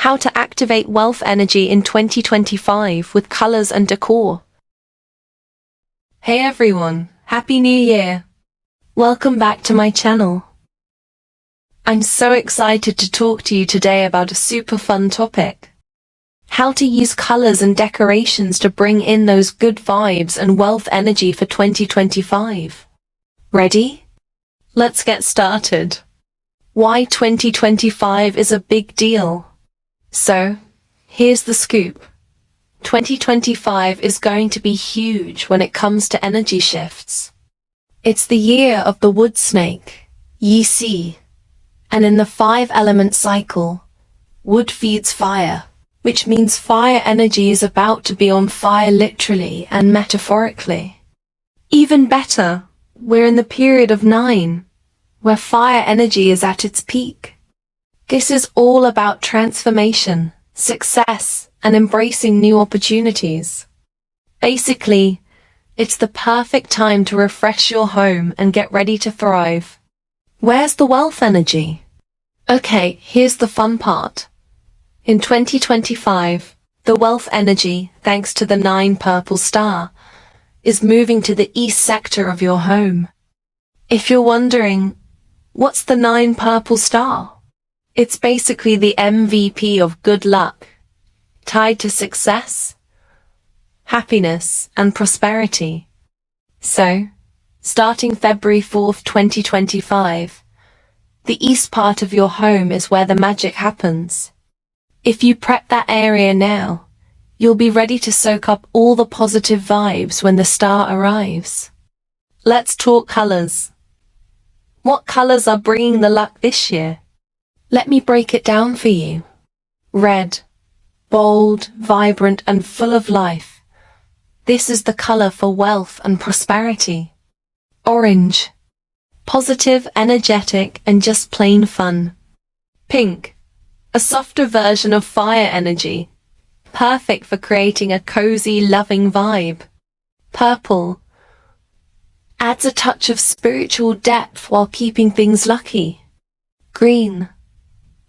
How to activate wealth energy in 2025 with colors and decor. Hey everyone, Happy New Year! Welcome back to my channel. I'm so excited to talk to you today about a super fun topic. How to use colors and decorations to bring in those good vibes and wealth energy for 2025. Ready? Let's get started. Why 2025 is a big deal. So, here's the scoop. 2025 is going to be huge when it comes to energy shifts. It's the year of the wood snake, Yi Si, and in the 5-element cycle, wood feeds fire, which means fire energy is about to be on fire literally and metaphorically. Even better, we're in the period of 9, where fire energy is at its peak. This is all about transformation, success, and embracing new opportunities. Basically, it's the perfect time to refresh your home and get ready to thrive. Where's the wealth energy? Okay, here's the fun part. In 2025, the wealth energy, thanks to the 9 purple star, is moving to the east sector of your home. If you're wondering, what's the 9 purple star? It's basically the MVP of good luck, tied to success, happiness, and prosperity. So, starting February 4th, 2025, the east part of your home is where the magic happens. If you prep that area now, you'll be ready to soak up all the positive vibes when the star arrives. Let's talk colors. What colors are bringing the luck this year? Let me break it down for you. Red. Bold, vibrant, and full of life. This is the color for wealth and prosperity. Orange. Positive, energetic, and just plain fun. Pink. A softer version of fire energy. Perfect for creating a cozy, loving vibe. Purple. Adds a touch of spiritual depth while keeping things lucky. Green.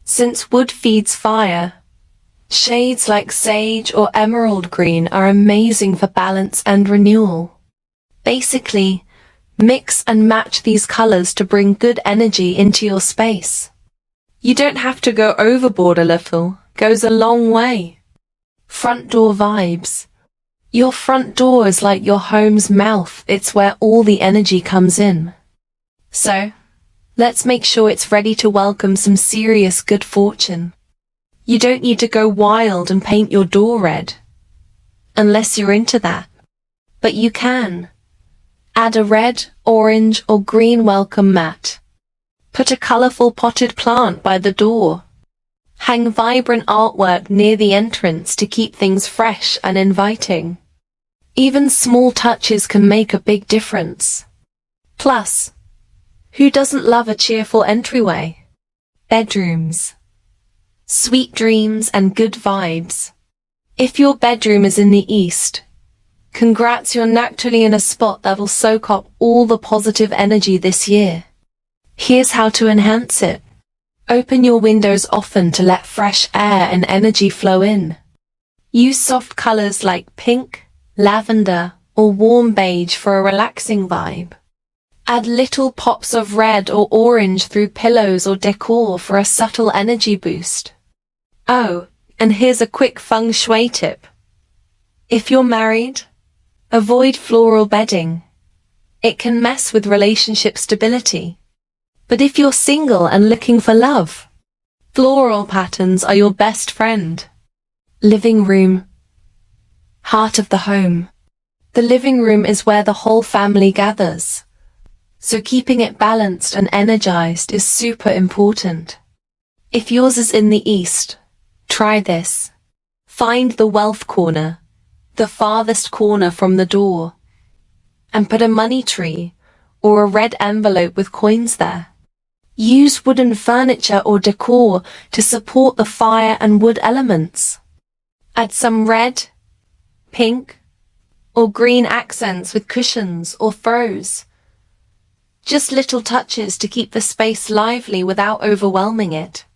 Since wood feeds fire, shades like sage or emerald green are amazing for balance and renewal. Basically, mix and match these colors to bring good energy into your space. You don't have to go overboard. A little goes a long way. Front door vibes. Your front door is like your home's mouth. It's where all the energy comes in. So, let's make sure it's ready to welcome some serious good fortune. You don't need to go wild and paint your door red, unless you're into that. But you can. Add a red, orange, or green welcome mat. Put a colorful potted plant by the door. Hang vibrant artwork near the entrance to keep things fresh and inviting. Even small touches can make a big difference. Plus, who doesn't love a cheerful entryway? Bedrooms. Sweet dreams and good vibes. If your bedroom is in the east, congrats, you're naturally in a spot that'll soak up all the positive energy this year. Here's how to enhance it. Open your windows often to let fresh air and energy flow in. Use soft colors like pink, lavender, or warm beige for a relaxing vibe. Add little pops of red or orange through pillows or decor for a subtle energy boost. Oh, and here's a quick feng shui tip. If you're married, avoid floral bedding. It can mess with relationship stability. But if you're single and looking for love, floral patterns are your best friend. Living room. Heart of the home. The living room is where the whole family gathers. So keeping it balanced and energized is super important. If yours is in the east, try this. Find the wealth corner, the farthest corner from the door, and put a money tree or a red envelope with coins there. Use wooden furniture or decor to support the fire and wood elements. Add some red, pink, or green accents with cushions or throws. Just little touches to keep the space lively without overwhelming it.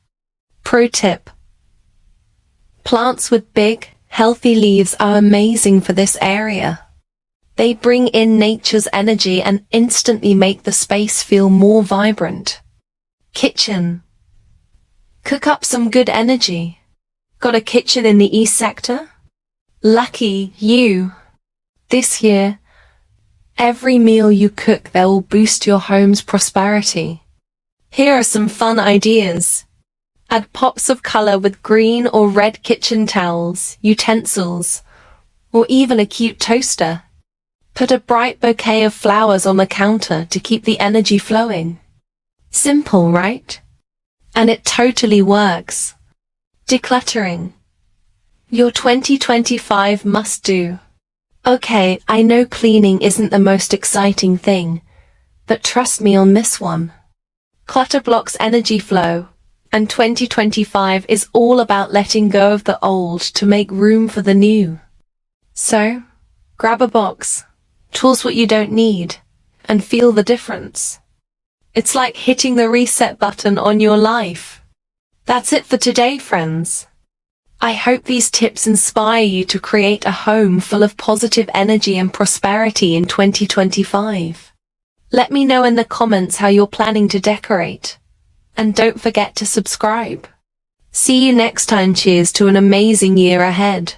Pro tip: Plants with big, healthy leaves are amazing for this area. They bring in nature's energy and instantly make the space feel more vibrant. Kitchen. Cook up some good energy. Got a kitchen in the East Sector? Lucky you. This year, every meal you cook there will boost your home's prosperity. Here are some fun ideas. Add pops of color with green or red kitchen towels, utensils, or even a cute toaster. Put a bright bouquet of flowers on the counter to keep the energy flowing. Simple, right? And it totally works. Decluttering. Your 2025 must-do. Okay, I know cleaning isn't the most exciting thing, but trust me on this one. Clutter blocks energy flow, and 2025 is all about letting go of the old to make room for the new. So, grab a box, toss what you don't need, and feel the difference. It's like hitting the reset button on your life. That's it for today, friends. I hope these tips inspire you to create a home full of positive energy and prosperity in 2025. Let me know in the comments how you're planning to decorate. And don't forget to subscribe. See you next time. Cheers to an amazing year ahead.